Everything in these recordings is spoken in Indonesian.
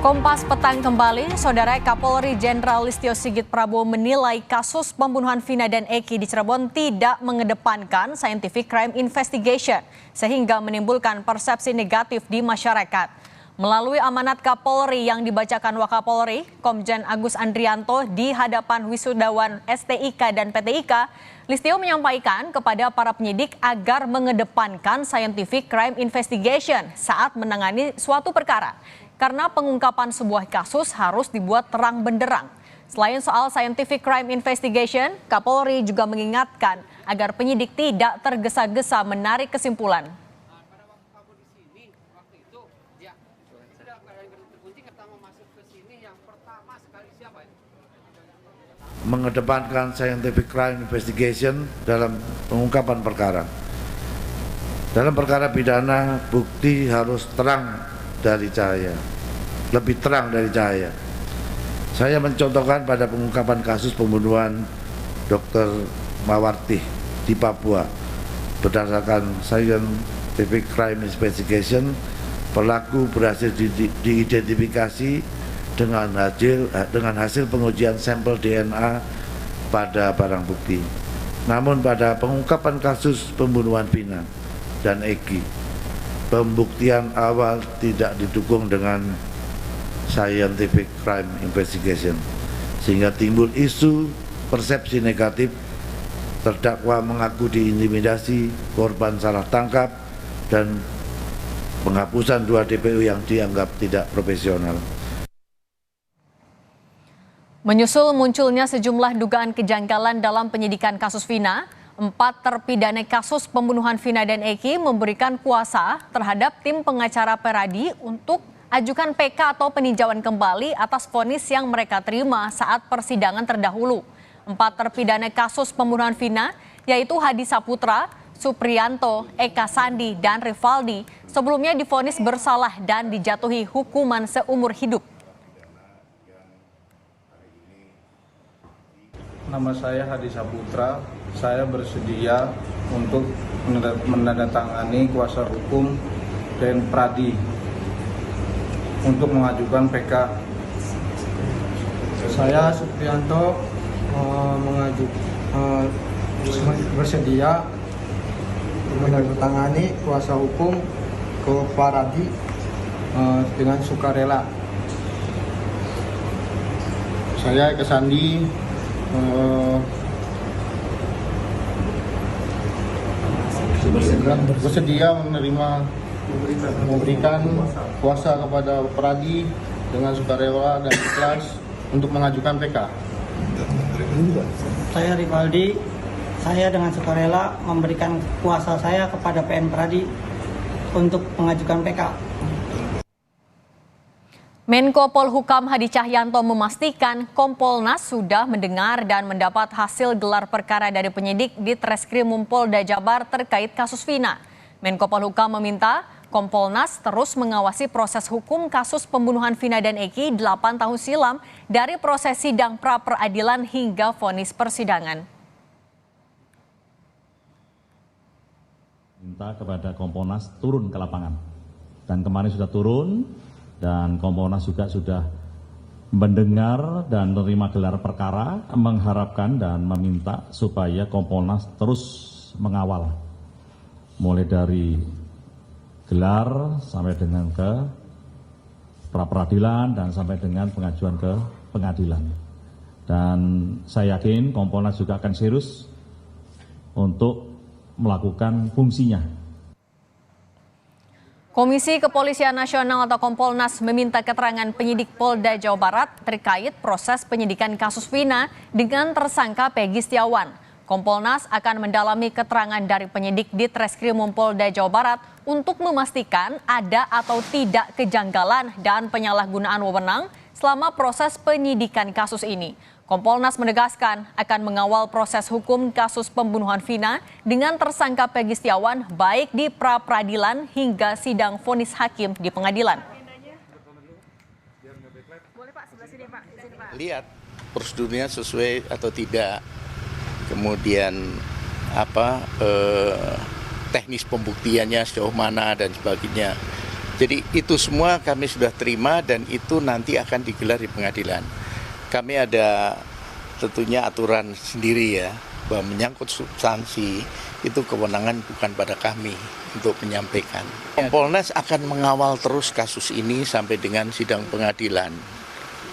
Kompas Petang kembali, Saudara. Kapolri Jenderal Listio Sigit Prabowo menilai kasus pembunuhan Vina dan Eki di Cirebon tidak mengedepankan scientific crime investigation, sehingga menimbulkan persepsi negatif di masyarakat. Melalui amanat Kapolri yang dibacakan Wakapolri, Komjen Agus Andrianto di hadapan wisudawan STIK dan PTIK, Listio menyampaikan kepada para penyidik agar mengedepankan scientific crime investigation saat menangani suatu perkara. Karena pengungkapan sebuah kasus harus dibuat terang benderang. Selain soal scientific crime investigation, Kapolri juga mengingatkan agar penyidik tidak tergesa-gesa menarik kesimpulan. Mengedepankan scientific crime investigation dalam pengungkapan perkara. Dalam perkara pidana, bukti harus terang dari cahaya, lebih terang dari cahaya. Saya mencontohkan pada pengungkapan kasus pembunuhan Dr. Mawarti di Papua. Berdasarkan scientific crime investigation, pelaku berhasil diidentifikasi dengan hasil pengujian sampel DNA pada barang bukti. Namun pada pengungkapan kasus pembunuhan Vina dan Eki, pembuktian awal tidak didukung dengan scientific crime investigation, sehingga timbul isu persepsi negatif, terdakwa mengaku diintimidasi, korban salah tangkap, dan penghapusan 2 DPO yang dianggap tidak profesional. Menyusul munculnya sejumlah dugaan kejanggalan dalam penyidikan kasus Vina, 4 terpidana kasus pembunuhan Vina dan Eki memberikan kuasa terhadap tim pengacara Peradi untuk ajukan PK atau peninjauan kembali atas vonis yang mereka terima saat persidangan terdahulu. 4 terpidana kasus pembunuhan Vina, yaitu Hadi Saputra, Supriyanto, Eka Sandi, dan Rivaldi, sebelumnya divonis bersalah dan dijatuhi hukuman seumur hidup. Nama saya Hadi Saputra, saya bersedia untuk menandatangani kuasa hukum dan Pradi untuk mengajukan PK. Saya Supriyanto bersedia menandatangani kuasa hukum ke Pradi dengan sukarela. Saya Eka Sandi bersedia memberikan kuasa kepada Pradi dengan sukarela dan ikhlas untuk mengajukan PK. Saya Rivaldi, saya dengan sukarela memberikan kuasa saya kepada PN Pradi untuk mengajukan PK. Menko Polhukam Hadi Cahyanto memastikan Kompolnas sudah mendengar dan mendapat hasil gelar perkara dari penyidik di Treskrimum Polda Jabar terkait kasus Vina. Menko Polhukam meminta Kompolnas terus mengawasi proses hukum kasus pembunuhan Vina dan Eki 8 tahun silam dari proses sidang pra-peradilan hingga vonis persidangan. Minta kepada Kompolnas turun ke lapangan, dan kemarin sudah turun. Dan Kompolnas juga sudah mendengar dan menerima gelar perkara, mengharapkan dan meminta supaya Kompolnas terus mengawal, mulai dari gelar sampai dengan ke pra-peradilan dan sampai dengan pengajuan ke pengadilan. Dan saya yakin Kompolnas juga akan serius untuk melakukan fungsinya. Komisi Kepolisian Nasional atau Kompolnas meminta keterangan penyidik Polda Jawa Barat terkait proses penyidikan kasus Vina dengan tersangka Peggy Setiawan. Kompolnas akan mendalami keterangan dari penyidik di Treskrimum Polda Jawa Barat untuk memastikan ada atau tidak kejanggalan dan penyalahgunaan wewenang selama proses penyidikan kasus ini. Kompolnas menegaskan akan mengawal proses hukum kasus pembunuhan Vina dengan tersangka Peggy Setiawan baik di pra-peradilan hingga sidang vonis hakim di pengadilan. Lihat prosedurnya sesuai atau tidak, kemudian teknis pembuktiannya sejauh mana dan sebagainya. Jadi itu semua kami sudah terima dan itu nanti akan digelar di pengadilan. Kami ada tentunya aturan sendiri ya, bahwa menyangkut substansi itu kewenangan bukan pada kami untuk menyampaikan. Kompolnas akan mengawal terus kasus ini sampai dengan sidang pengadilan,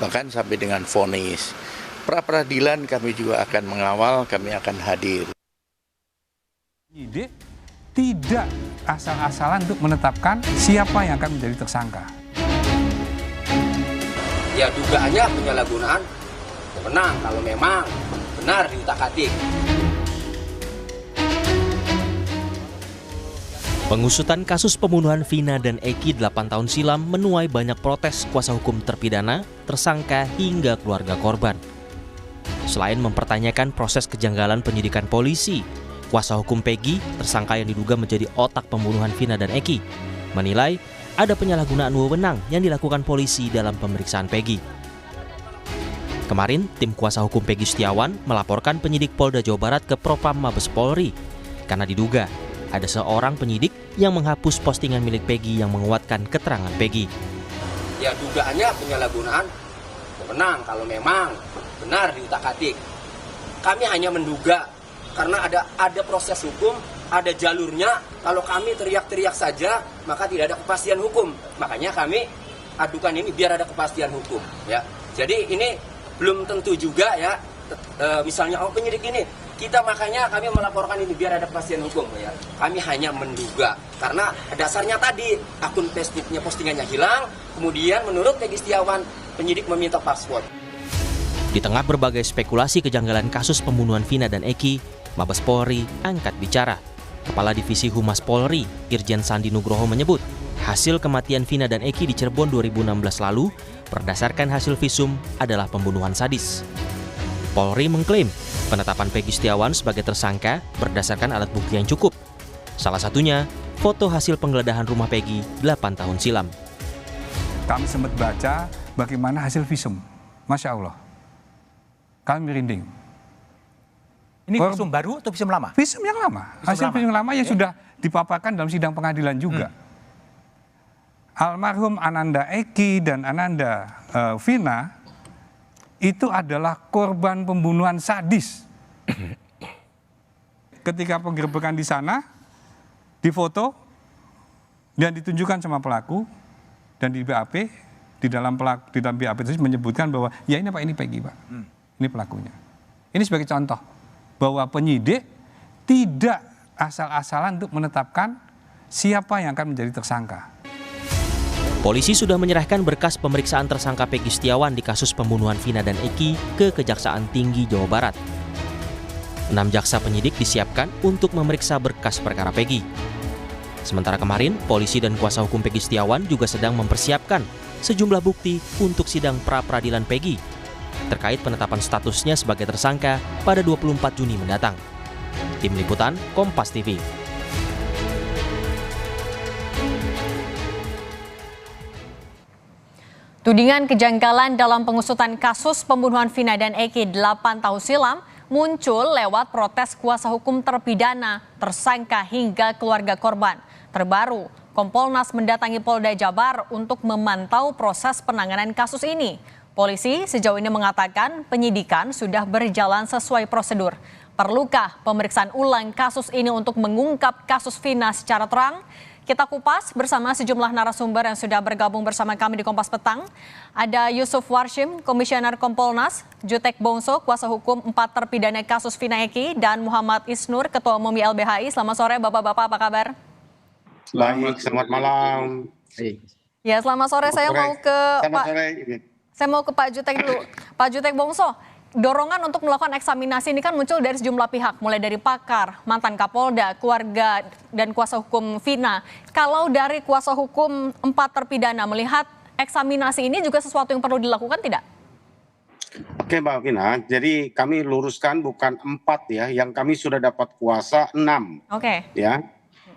bahkan sampai dengan vonis. Pra peradilan kami juga akan mengawal, kami akan hadir. Penyidik tidak asal-asalan untuk menetapkan siapa yang akan menjadi tersangka. Ya dugaannya penyalahgunaan wewenang kalau memang benar diutak-atik. Pengusutan kasus pembunuhan Vina dan Eki 8 tahun silam menuai banyak protes kuasa hukum terpidana, tersangka hingga keluarga korban. Selain mempertanyakan proses kejanggalan penyidikan polisi, kuasa hukum Peggy, tersangka yang diduga menjadi otak pembunuhan Vina dan Eki, menilai ada penyalahgunaan wewenang yang dilakukan polisi dalam pemeriksaan Peggy. Kemarin, tim kuasa hukum Peggy Setiawan melaporkan penyidik Polda Jawa Barat ke Propam Mabes Polri karena diduga ada seorang penyidik yang menghapus postingan milik Peggy yang menguatkan keterangan Peggy. Ya dugaannya penyalahgunaan wewenang kalau memang benar diutak-atik. Kami hanya menduga karena ada proses hukum, ada jalurnya. Kalau kami teriak-teriak saja, maka tidak ada kepastian hukum. Makanya kami adukan ini biar ada kepastian hukum. Ya, jadi ini belum tentu juga ya. Misalnya penyidik ini, makanya kami melaporkan ini biar ada kepastian hukum ya. Kami hanya menduga karena dasarnya tadi akun Facebooknya postingannya hilang. Kemudian menurut Peggy Setiawan, penyidik meminta password. Di tengah berbagai spekulasi kejanggalan kasus pembunuhan Vina dan Eki, Mabes Polri angkat bicara. Kepala Divisi Humas Polri, Irjen Sandi Nugroho menyebut, hasil kematian Vina dan Eki di Cirebon 2016 lalu berdasarkan hasil visum adalah pembunuhan sadis. Polri mengklaim penetapan Peggy Setiawan sebagai tersangka berdasarkan alat bukti yang cukup. Salah satunya, foto hasil penggeledahan rumah Peggy 8 tahun silam. Kami sempat baca bagaimana hasil visum. Masya Allah. Kami merinding. Ini visum baru atau visum lama? Visum yang lama. Hasil visum lama yang sudah dipaparkan dalam sidang pengadilan juga. Almarhum Ananda Eki dan Ananda Vina itu adalah korban pembunuhan sadis. Ketika penggerebekan di sana, difoto dan ditunjukkan sama pelaku, dan di BAP, di dalam BAP itu menyebutkan bahwa ya ini Pak, ini Peggy Pak, ini pelakunya. Ini sebagai contoh bahwa penyidik tidak asal-asalan untuk menetapkan siapa yang akan menjadi tersangka. Polisi sudah menyerahkan berkas pemeriksaan tersangka Peggy Setiawan di kasus pembunuhan Vina dan Eki ke Kejaksaan Tinggi Jawa Barat. 6 jaksa penyidik disiapkan untuk memeriksa berkas perkara Peggy. Sementara kemarin, polisi dan kuasa hukum Peggy Setiawan juga sedang mempersiapkan sejumlah bukti untuk sidang pra-peradilan Peggy terkait penetapan statusnya sebagai tersangka pada 24 Juni mendatang. Tim Liputan, Kompas TV. Tudingan kejanggalan dalam pengusutan kasus pembunuhan Vina dan Eki 8 tahun silam muncul lewat protes kuasa hukum terpidana, tersangka hingga keluarga korban. Terbaru, Kompolnas mendatangi Polda Jabar untuk memantau proses penanganan kasus ini. Polisi sejauh ini mengatakan penyidikan sudah berjalan sesuai prosedur. Perlukah pemeriksaan ulang kasus ini untuk mengungkap kasus Vina secara terang? Kita kupas bersama sejumlah narasumber yang sudah bergabung bersama kami di Kompas Petang. Ada Yusuf Warshim, Komisioner Kompolnas, Jutek Bongso, kuasa hukum 4 terpidana kasus Vina Eki, dan Muhammad Isnur, Ketua Umum YLBHI. Selamat sore Bapak-Bapak, apa kabar? Baik, selamat malam. Ya, selamat sore. Saya mau ke Pak Jutek dulu. Pak Jutek Bongso, dorongan untuk melakukan eksaminasi ini kan muncul dari sejumlah pihak, mulai dari pakar, mantan Kapolda, keluarga, dan kuasa hukum Vina. Kalau dari kuasa hukum 4 terpidana melihat eksaminasi ini juga sesuatu yang perlu dilakukan tidak? Oke Mbak Vina, jadi kami luruskan bukan 4 ya, yang kami sudah dapat kuasa 6. Oke. Ya,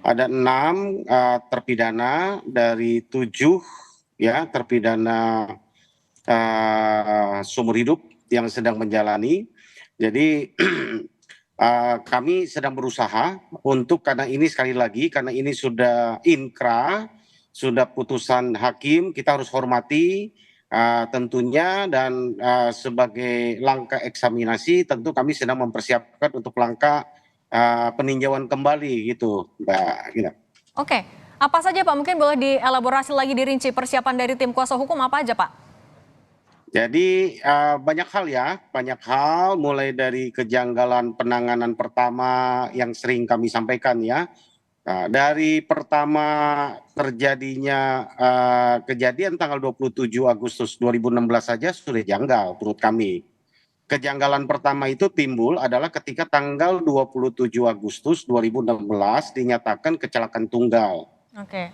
ada 6 terpidana dari 7 ya terpidana seumur hidup yang sedang menjalani. Jadi kami sedang berusaha untuk, karena ini sekali lagi, karena ini sudah inkrah, sudah putusan hakim, kita harus hormati tentunya, dan sebagai langkah eksaminasi tentu kami sedang mempersiapkan untuk langkah peninjauan kembali gitu, Mbak Gina. Oke, apa saja Pak? Mungkin boleh dielaborasi lagi, dirinci persiapan dari tim kuasa hukum apa aja Pak? Jadi banyak hal mulai dari kejanggalan penanganan pertama yang sering kami sampaikan ya. Dari pertama terjadinya kejadian tanggal 27 Agustus 2016 saja sudah janggal menurut kami. Kejanggalan pertama itu timbul adalah ketika tanggal 27 Agustus 2016 dinyatakan kecelakaan tunggal.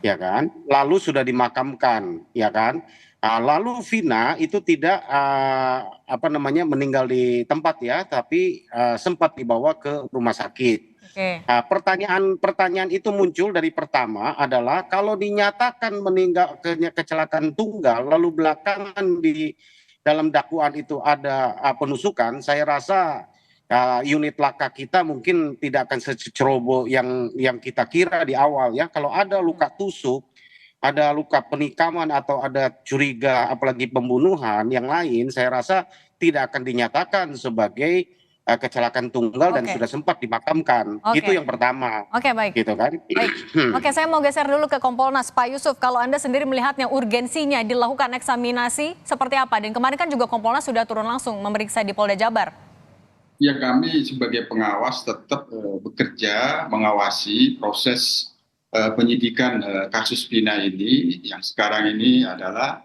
Ya kan? Lalu sudah dimakamkan, ya kan? Lalu Vina itu tidak meninggal di tempat ya, tapi sempat dibawa ke rumah sakit. Pertanyaan itu muncul dari pertama adalah kalau dinyatakan meninggal kecelakaan tunggal, lalu belakangan di dalam dakwaan itu ada penusukan, saya rasa unit laka kita mungkin tidak akan seceroboh yang kita kira di awal ya. Kalau ada luka tusuk, ada luka penikaman atau ada curiga apalagi pembunuhan yang lain, saya rasa tidak akan dinyatakan sebagai kecelakaan tunggal dan sudah sempat dimakamkan. Itu yang pertama. Oke, baik. Gitu kan? Baik. Oke, saya mau geser dulu ke Kompolnas. Pak Yusuf, kalau Anda sendiri melihatnya urgensinya dilakukan eksaminasi seperti apa? Dan kemarin kan juga Kompolnas sudah turun langsung memeriksa di Polda Jabar. Ya, kami sebagai pengawas tetap bekerja mengawasi proses penyidikan kasus Vina ini, yang sekarang ini adalah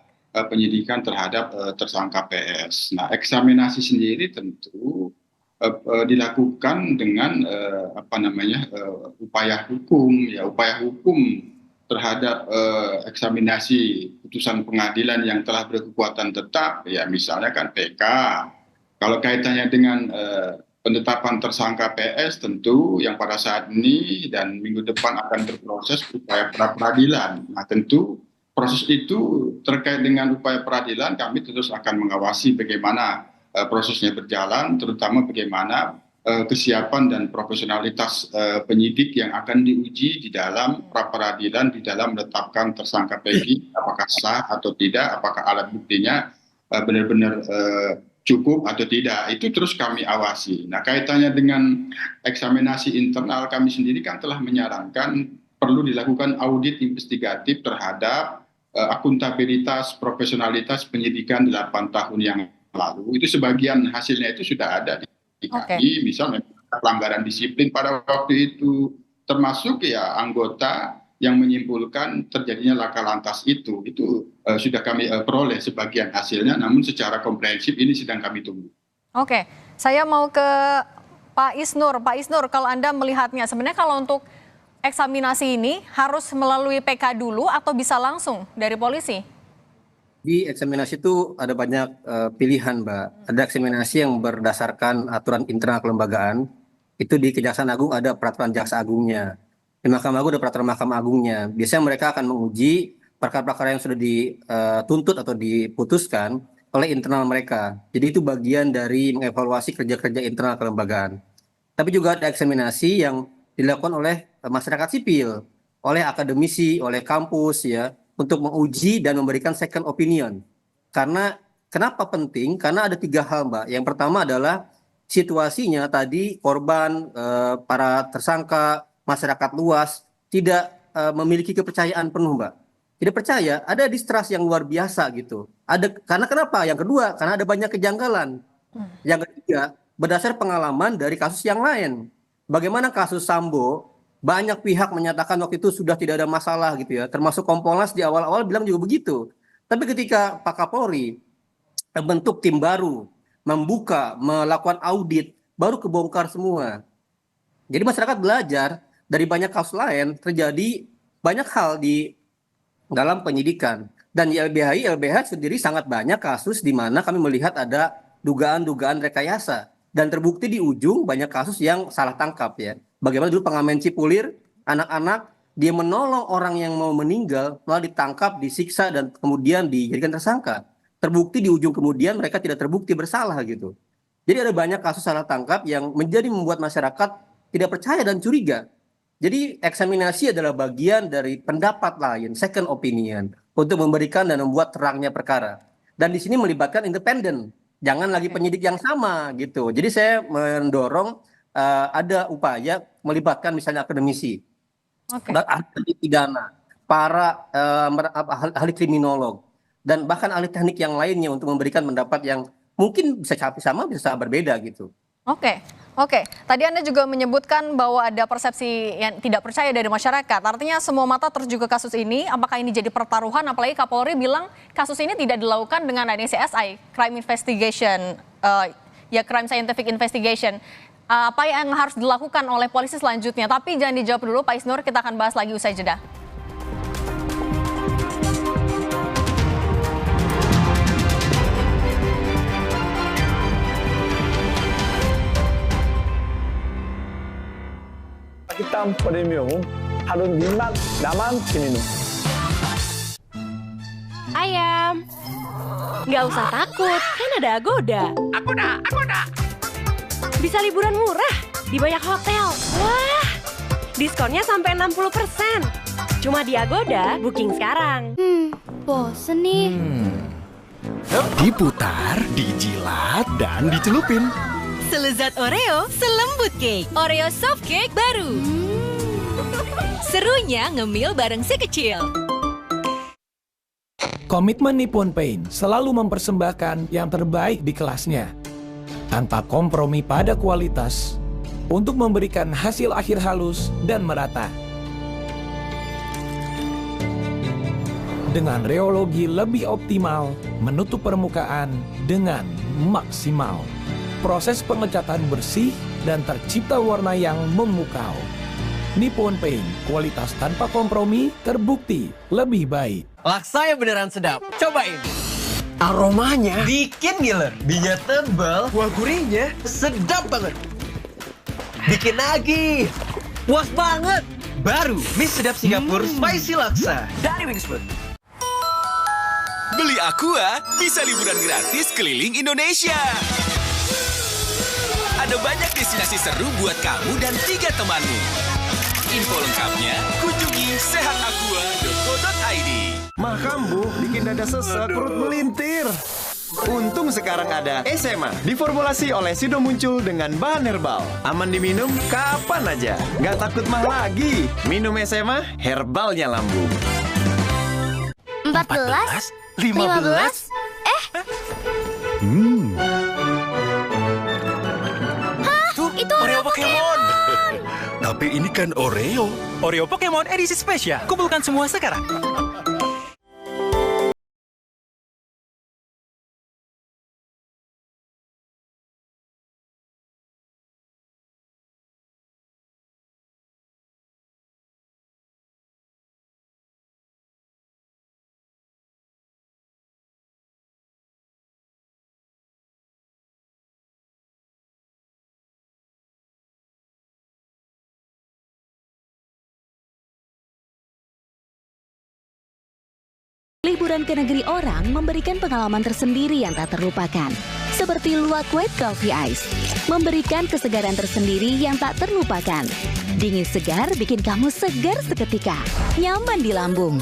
penyidikan terhadap tersangka PS. Nah, eksaminasi sendiri tentu dilakukan dengan upaya hukum terhadap eksaminasi putusan pengadilan yang telah berkekuatan tetap, ya misalnya kan PK. Kalau kaitannya dengan penetapan tersangka PS tentu yang pada saat ini dan minggu depan akan berproses upaya pra peradilan. Nah, tentu proses itu terkait dengan upaya peradilan kami terus akan mengawasi bagaimana prosesnya berjalan, terutama bagaimana kesiapan dan profesionalitas penyidik yang akan diuji di dalam pra peradilan, di dalam menetapkan tersangka Peggy, apakah sah atau tidak, apakah alat buktinya benar-benar cukup atau tidak, itu terus kami awasi. Nah, kaitannya dengan eksaminasi internal, kami sendiri kan telah menyarankan perlu dilakukan audit investigatif terhadap akuntabilitas, profesionalitas penyidikan 8 tahun yang lalu. Itu sebagian hasilnya itu sudah ada di kami, misalnya pelanggaran disiplin pada waktu itu, termasuk ya anggota yang menyimpulkan terjadinya laka lantas itu sudah kami peroleh sebagian hasilnya, namun secara komprehensif ini sedang kami tunggu. Oke, saya mau ke Pak Isnur. Pak Isnur, kalau Anda melihatnya sebenarnya kalau untuk eksaminasi ini harus melalui PK dulu atau bisa langsung dari polisi? Di eksaminasi itu ada banyak pilihan, Mbak. Ada eksaminasi yang berdasarkan aturan internal kelembagaan. Itu di Kejaksaan Agung ada peraturan Jaksa Agungnya. Di Mahkamah Agung ada peraturan Mahkamah Agungnya. Biasanya mereka akan menguji perkara-perkara yang sudah dituntut atau diputuskan oleh internal mereka. Jadi itu bagian dari mengevaluasi kerja-kerja internal kelembagaan. Tapi juga ada eksaminasi yang dilakukan oleh masyarakat sipil, oleh akademisi, oleh kampus ya, untuk menguji dan memberikan second opinion. Karena kenapa penting? Karena ada 3 hal, Mbak. Yang pertama adalah situasinya tadi korban, para tersangka, masyarakat luas tidak memiliki kepercayaan penuh, Mbak. Tidak percaya, ada distrust yang luar biasa gitu. Karena kenapa? Yang kedua, karena ada banyak kejanggalan. Yang ketiga, berdasar pengalaman dari kasus yang lain. Bagaimana kasus Sambo, banyak pihak menyatakan waktu itu sudah tidak ada masalah gitu ya. Termasuk Kompolnas di awal-awal bilang juga begitu. Tapi ketika Pak Kapolri bentuk tim baru, membuka, melakukan audit, baru kebongkar semua. Jadi masyarakat belajar dari banyak kasus lain, terjadi banyak hal di dalam penyidikan. Dan di LBH sendiri sangat banyak kasus di mana kami melihat ada dugaan-dugaan rekayasa. Dan terbukti di ujung banyak kasus yang salah tangkap ya. Bagaimana dulu pengamen Cipulir, anak-anak, dia menolong orang yang mau meninggal, malah ditangkap, disiksa, dan kemudian dijadikan tersangka. Terbukti di ujung kemudian mereka tidak terbukti bersalah gitu. Jadi ada banyak kasus salah tangkap yang membuat masyarakat tidak percaya dan curiga. Jadi eksaminasi adalah bagian dari pendapat lain, second opinion, untuk memberikan dan membuat terangnya perkara. Dan di sini melibatkan independen, jangan lagi penyidik yang sama gitu. Jadi saya mendorong ada upaya melibatkan misalnya akademisi, ahli pidana, para ahli kriminolog, dan bahkan ahli teknik yang lainnya untuk memberikan pendapat yang mungkin bisa sama bisa berbeda gitu. Oke. Tadi Anda juga menyebutkan bahwa ada persepsi yang tidak percaya dari masyarakat. Artinya semua mata tertuju ke kasus ini. Apakah ini jadi pertaruhan? Apalagi Kapolri bilang kasus ini tidak dilakukan dengan adanya CSI, crime investigation, crime scientific investigation. Apa yang harus dilakukan oleh polisi selanjutnya? Tapi jangan dijawab dulu, Pak Isnur. Kita akan bahas lagi usai jeda. Hitam premium harus jinak daman diminum. Ayam, nggak usah takut, kan ada Agoda. Agoda. Bisa liburan murah di banyak hotel. Wah, diskonnya sampai 60%. Cuma di Agoda, booking sekarang. Bosen nih. Diputar, dijilat, dan dicelupin. Selezat Oreo, selembut cake. Oreo soft cake baru. Serunya ngemil bareng si kecil. Komitmen Nippon Paint selalu mempersembahkan yang terbaik di kelasnya. Tanpa kompromi pada kualitas, untuk memberikan hasil akhir halus dan merata. Dengan reologi lebih optimal, menutup permukaan dengan maksimal. Proses pengecatan bersih dan tercipta warna yang memukau. Nippon Paint, kualitas tanpa kompromi, terbukti lebih baik. Laksa yang beneran sedap, cobain. Aromanya bikin ngiler, minyak tebal, kuah gurihnya sedap banget. Bikin nagih, puas banget. Baru mie sedap Singapura Spicy Laksa dari Wingsfood. Beli Aqua, bisa liburan gratis keliling Indonesia. Ada banyak destinasi seru buat kamu dan 3 temanmu. Info lengkapnya kunjungi sehataqua.co.id. Makan Bu, bikin dada sesek, perut melintir. Untung sekarang ada SMA, diformulasi oleh Sido Muncul dengan bahan herbal. Aman diminum kapan aja, nggak takut mah lagi. Minum SMA, herbalnya lambung. 14, 15, Itu Oreo Pokemon. Tapi ini kan Oreo. Oreo Pokemon edisi spesial. Kumpulkan semua sekarang. Liburan ke negeri orang memberikan pengalaman tersendiri yang tak terlupakan. Seperti Luwak White Coffee Ice, memberikan kesegaran tersendiri yang tak terlupakan. Dingin segar bikin kamu segar seketika, nyaman di lambung.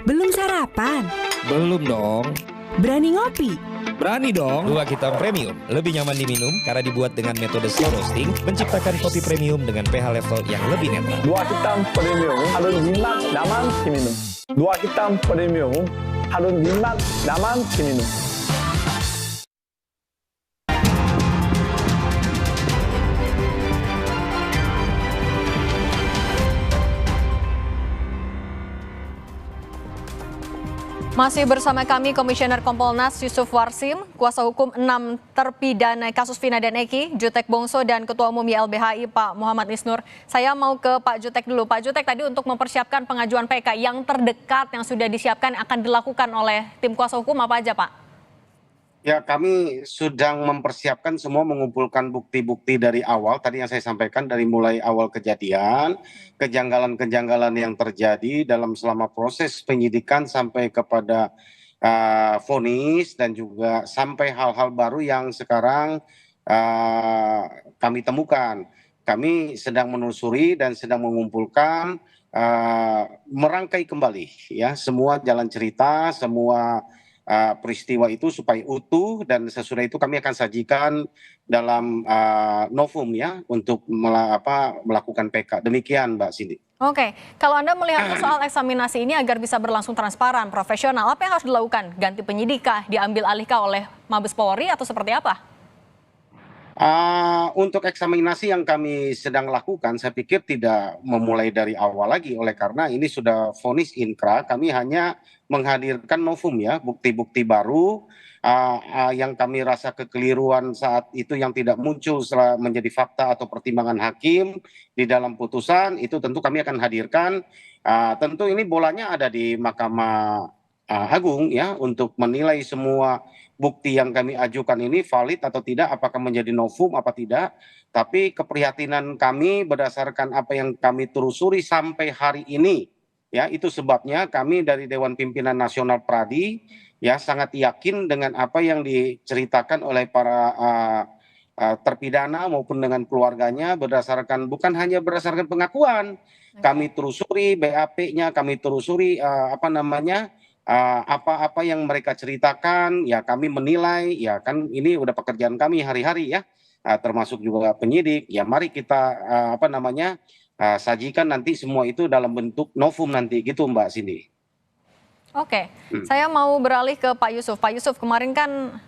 Belum sarapan? Belum dong. Berani ngopi? Berani dong. Luwak Hitam Premium, lebih nyaman diminum karena dibuat dengan metode slow roasting, menciptakan kopi premium dengan pH level yang lebih netral. Luwak Hitam Premium harus jinak daman diminum. Luwak Hitam Premium harus jinak daman diminum. Masih bersama kami Komisioner Kompolnas Yusuf Warsim, kuasa hukum 6 terpidana kasus Vina dan Eki, Jutek Bongso dan Ketua Umum YLBHI Pak Muhammad Isnur. Saya mau ke Pak Jutek dulu. Pak Jutek, tadi untuk mempersiapkan pengajuan PK yang terdekat yang sudah disiapkan akan dilakukan oleh tim kuasa hukum apa aja Pak? Ya, kami sedang mempersiapkan semua, mengumpulkan bukti-bukti dari awal, tadi yang saya sampaikan dari mulai awal kejadian, kejanggalan-kejanggalan yang terjadi dalam selama proses penyidikan sampai kepada vonis dan juga sampai hal-hal baru yang sekarang kami temukan. kami sedang menelusuri dan sedang mengumpulkan merangkai kembali ya semua jalan cerita, semua peristiwa itu supaya utuh, dan sesudah itu kami akan sajikan dalam novum ya untuk melakukan PK. Demikian Mbak Cindy. Oke, kalau Anda melihat soal eksaminasi ini agar bisa berlangsung transparan, profesional, apa yang harus dilakukan? Ganti penyidik kah? Diambil alihkah oleh Mabes Polri atau seperti apa? Untuk eksaminasi yang kami sedang lakukan, saya pikir tidak memulai dari awal lagi, oleh karena ini sudah vonis inkra. Kami hanya menghadirkan novum ya, bukti-bukti baru yang kami rasa kekeliruan saat itu yang tidak muncul setelah menjadi fakta atau pertimbangan hakim di dalam putusan, itu tentu kami akan hadirkan. Tentu ini bolanya ada di Mahkamah Agung ya untuk menilai semua bukti yang kami ajukan ini valid atau tidak, apakah menjadi novum apa tidak. Tapi keprihatinan kami berdasarkan apa yang kami telusuri sampai hari ini ya, itu sebabnya kami dari Dewan Pimpinan Nasional Pradi ya sangat yakin dengan apa yang diceritakan oleh para terpidana maupun dengan keluarganya, bukan hanya berdasarkan pengakuan. Kami telusuri BAP-nya, kami telusuri apa-apa yang mereka ceritakan, ya kami menilai, ya kan ini udah pekerjaan kami hari-hari ya, termasuk juga penyidik, ya mari kita sajikan nanti semua itu dalam bentuk novum nanti gitu Mbak Cindy. Oke, saya mau beralih ke Pak Yusuf. Pak Yusuf, kemarin kan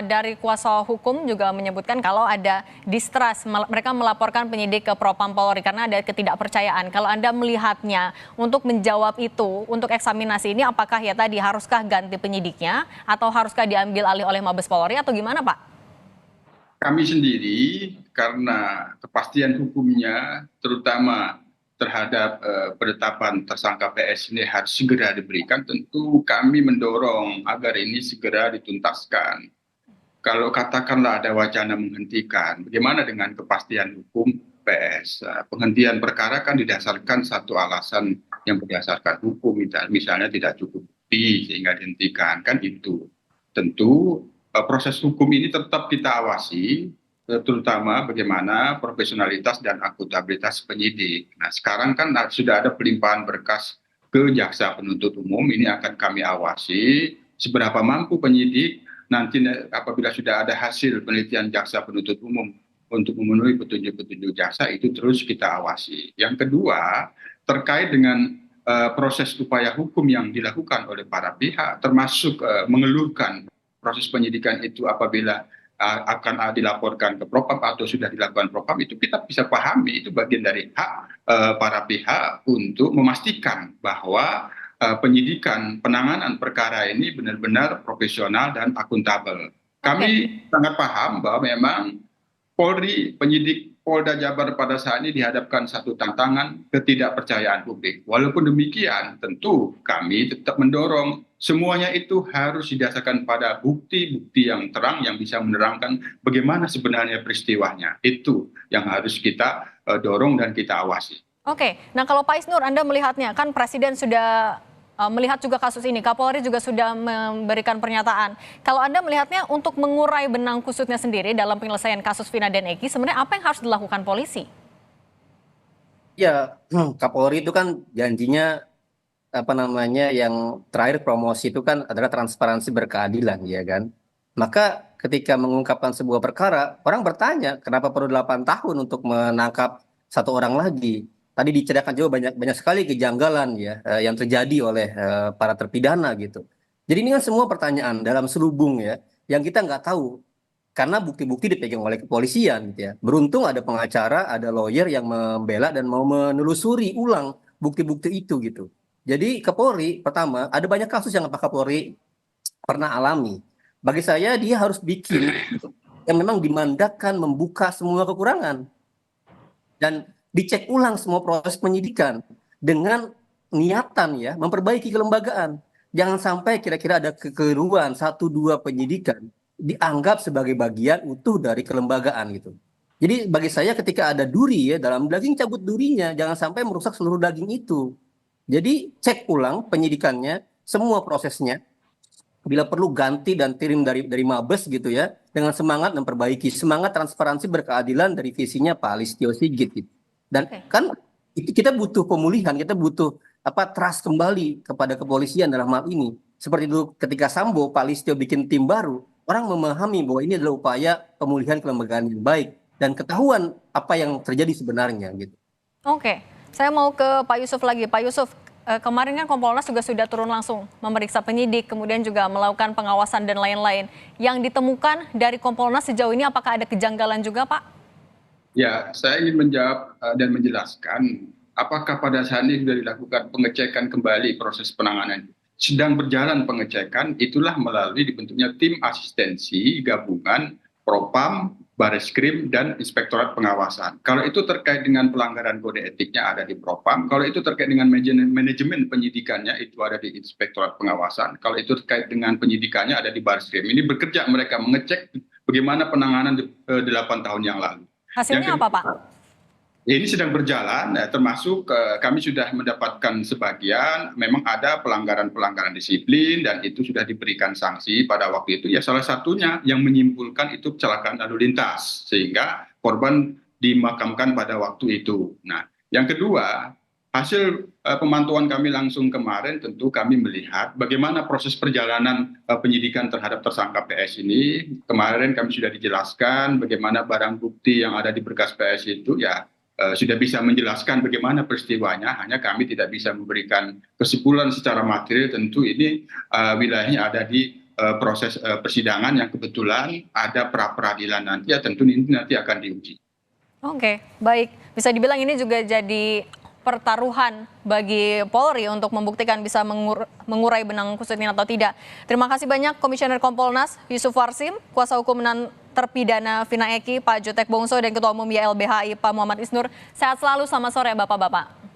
dari kuasa hukum juga menyebutkan kalau ada distrust, mereka melaporkan penyidik ke Propam Polri karena ada ketidakpercayaan. Kalau Anda melihatnya untuk menjawab itu, untuk eksaminasi ini apakah ya tadi haruskah ganti penyidiknya atau haruskah diambil alih oleh Mabes Polri atau gimana Pak? Kami sendiri karena kepastian hukumnya terutama terhadap penetapan tersangka PS ini harus segera diberikan, tentu kami mendorong agar ini segera dituntaskan. Kalau katakanlah ada wacana menghentikan, bagaimana dengan kepastian hukum PS? Penghentian perkara kan didasarkan satu alasan yang berdasarkan hukum, misalnya tidak cukup bukti sehingga dihentikan, kan itu. Tentu proses hukum ini tetap kita awasi, terutama bagaimana profesionalitas dan akuntabilitas penyidik. Nah sekarang kan sudah ada pelimpahan berkas ke jaksa penuntut umum, ini akan kami awasi seberapa mampu penyidik nanti apabila sudah ada hasil penelitian jaksa penuntut umum untuk memenuhi petunjuk-petunjuk jaksa, itu terus kita awasi. Yang kedua, terkait dengan proses upaya hukum yang dilakukan oleh para pihak, termasuk mengeluhkan proses penyidikan itu apabila akan dilaporkan ke Propam atau sudah dilakukan Propam, itu kita bisa pahami, itu bagian dari hak para pihak untuk memastikan bahwa penyidikan penanganan perkara ini benar-benar profesional dan akuntabel. Kami sangat paham bahwa memang Polri, penyidik Polda Jabar pada saat ini dihadapkan satu tantangan ketidakpercayaan publik. Walaupun demikian, tentu kami tetap mendorong semuanya itu harus didasarkan pada bukti-bukti yang terang yang bisa menerangkan bagaimana sebenarnya peristiwanya. Itu yang harus kita dorong dan kita awasi. Oke, nah kalau Pak Isnur, Anda melihatnya, kan Presiden sudah melihat juga kasus ini, Kapolri juga sudah memberikan pernyataan. Kalau Anda melihatnya untuk mengurai benang kusutnya sendiri dalam penyelesaian kasus Vina dan Eki, sebenarnya apa yang harus dilakukan polisi? Ya, Kapolri itu kan janjinya yang terakhir promosi itu kan adalah transparansi berkeadilan, ya kan? Maka ketika mengungkapkan sebuah perkara, orang bertanya kenapa perlu 8 tahun untuk menangkap satu orang lagi. Tadi diceritakan juga banyak sekali kejanggalan ya yang terjadi oleh para terpidana gitu. Jadi ini kan semua pertanyaan dalam selubung ya yang kita nggak tahu karena bukti-bukti dipegang oleh kepolisian gitu ya. Beruntung ada pengacara, ada lawyer yang membela dan mau menelusuri ulang bukti-bukti itu gitu. Jadi Kapolri pertama ada banyak kasus yang Pak Kapolri pernah alami. Bagi saya dia harus bikin yang memang dimandatkan membuka semua kekurangan dan dicek ulang semua proses penyidikan dengan niatan ya memperbaiki kelembagaan. Jangan sampai kira-kira ada kekeliruan 1-2 penyidikan dianggap sebagai bagian utuh dari kelembagaan gitu. Jadi bagi saya ketika ada duri ya dalam daging, cabut durinya, jangan sampai merusak seluruh daging itu. Jadi cek ulang penyidikannya, semua prosesnya, bila perlu ganti dan kirim dari Mabes gitu ya, dengan semangat memperbaiki, semangat transparansi berkeadilan dari visinya Pak Listio Sigit gitu. Dan kan kita butuh pemulihan, kita butuh trust kembali kepada kepolisian dalam hal ini. Seperti dulu ketika Sambo, Pak Listio bikin tim baru, orang memahami bahwa ini adalah upaya pemulihan kelembagaan yang baik dan ketahuan apa yang terjadi sebenarnya gitu. Oke, saya mau ke Pak Yusuf lagi. Pak Yusuf, kemarin kan Kompolnas juga sudah turun langsung memeriksa penyidik, kemudian juga melakukan pengawasan dan lain-lain. Yang ditemukan dari Kompolnas sejauh ini apakah ada kejanggalan juga, Pak? Ya, saya ingin menjawab dan menjelaskan apakah pada saat ini sudah dilakukan pengecekan kembali proses penanganan. Sedang berjalan pengecekan, itulah melalui dibentuknya tim asistensi gabungan Propam, Bareskrim, dan Inspektorat Pengawasan. Kalau itu terkait dengan pelanggaran kode etiknya ada di Propam, kalau itu terkait dengan manajemen penyidikannya itu ada di Inspektorat Pengawasan, kalau itu terkait dengan penyidikannya ada di Bareskrim. Ini bekerja mereka mengecek bagaimana penanganan 8 tahun yang lalu. Hasilnya apa, Pak? Ini sedang berjalan, termasuk kami sudah mendapatkan sebagian, memang ada pelanggaran-pelanggaran disiplin dan itu sudah diberikan sanksi pada waktu itu. Ya salah satunya yang menyimpulkan itu kecelakaan lalu lintas, sehingga korban dimakamkan pada waktu itu. Nah, yang kedua, hasil pemantauan kami langsung kemarin tentu kami melihat bagaimana proses perjalanan penyidikan terhadap tersangka PS ini. Kemarin kami sudah dijelaskan bagaimana barang bukti yang ada di berkas PS itu ya sudah bisa menjelaskan bagaimana peristiwanya, hanya kami tidak bisa memberikan kesimpulan secara material. Tentu ini wilayahnya ada di proses persidangan yang kebetulan ada pra-peradilan nanti, ya tentu ini nanti akan diuji. Oke, baik. Bisa dibilang ini juga jadi pertaruhan bagi Polri untuk membuktikan bisa mengurai benang kusut ini atau tidak. Terima kasih banyak Komisioner Kompolnas Yusuf Warsim, Kuasa Hukum Terpidana Vina Eki, Pak Jutek Bongso, dan Ketua Umum YLBHI Pak Muhammad Isnur. Sehat selalu, selamat sore Bapak-Bapak.